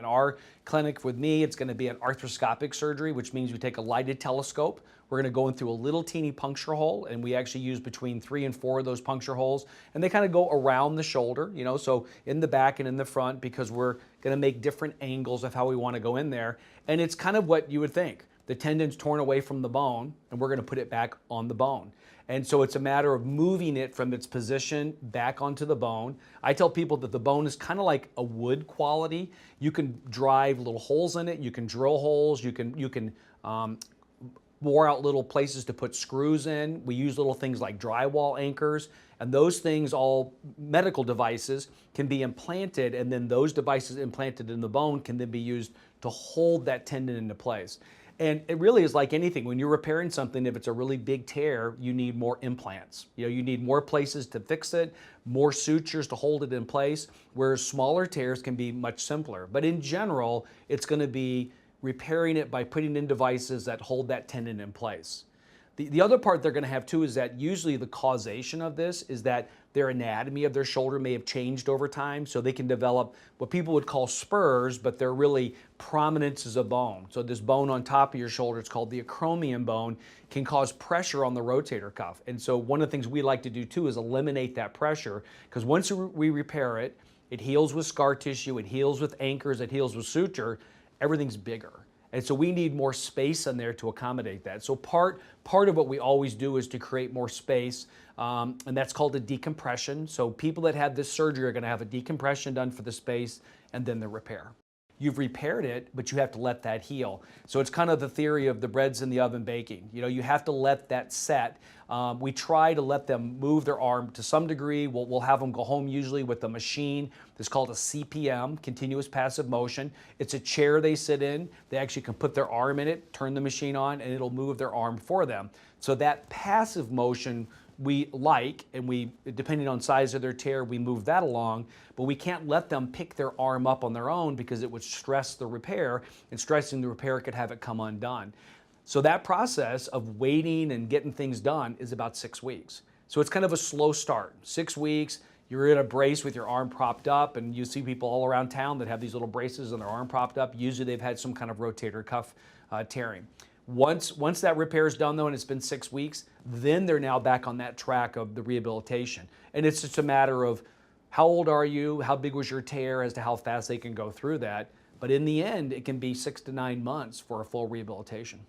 In our clinic with me, it's going to be an arthroscopic surgery, which means we take a lighted telescope. We're going to go in through a little teeny puncture hole, and we actually use between 3 and 4 of those puncture holes, and they kind of go around the shoulder, so in the back and in the front, because we're going to make different angles of how we want to go in there. And it's kind of what you would think. The tendon's torn away from the bone, and we're going to put it back on the bone. And so it's a matter of moving it from its position back onto the bone. I tell people that the bone is kind of like a wood quality. You can drive little holes in it. You can drill holes. You can bore out little places to put screws in. We use little things like drywall anchors. And those things, all medical devices, can be implanted. And then those devices implanted in the bone can then be used to hold that tendon into place. And it really is like anything. When you're repairing something, if it's a really big tear, you need more implants. You need more places to fix it, more sutures to hold it in place, whereas smaller tears can be much simpler. But in general, it's going to be repairing it by putting in devices that hold that tendon in place. The other part they're going to have too is that usually the causation of this is that their anatomy of their shoulder may have changed over time, so they can develop what people would call spurs, but they're really prominences of bone. So this bone on top of your shoulder, it's called the acromion bone, can cause pressure on the rotator cuff. And so one of the things we like to do too is eliminate that pressure, because once we repair it, it heals with scar tissue, it heals with anchors, it heals with suture, everything's bigger. And so we need more space in there to accommodate that. So part of what we always do is to create more space, and that's called a decompression. So people that have this surgery are going to have a decompression done for the space and then the repair. You've repaired it, but you have to let that heal. So it's kind of the theory of the bread's in the oven baking. You have to let that set. We try to let them move their arm to some degree. We'll have them go home usually with a machine that's called a CPM, continuous passive motion. It's a chair they sit in. They actually can put their arm in it, turn the machine on, and it'll move their arm for them. So that passive motion we like, and we, depending on size of their tear, we move that along, but we can't let them pick their arm up on their own because it would stress the repair, and stressing the repair could have it come undone. So that process of waiting and getting things done is about 6 weeks. So it's kind of a slow start. 6 weeks, you're in a brace with your arm propped up, and you see people all around town that have these little braces and their arm propped up. Usually they've had some kind of rotator cuff tearing. Once that repair is done though, and it's been 6 weeks, then they're now back on that track of the rehabilitation. And it's just a matter of how old are you, how big was your tear, as to how fast they can go through that. But in the end, it can be 6 to 9 months for a full rehabilitation.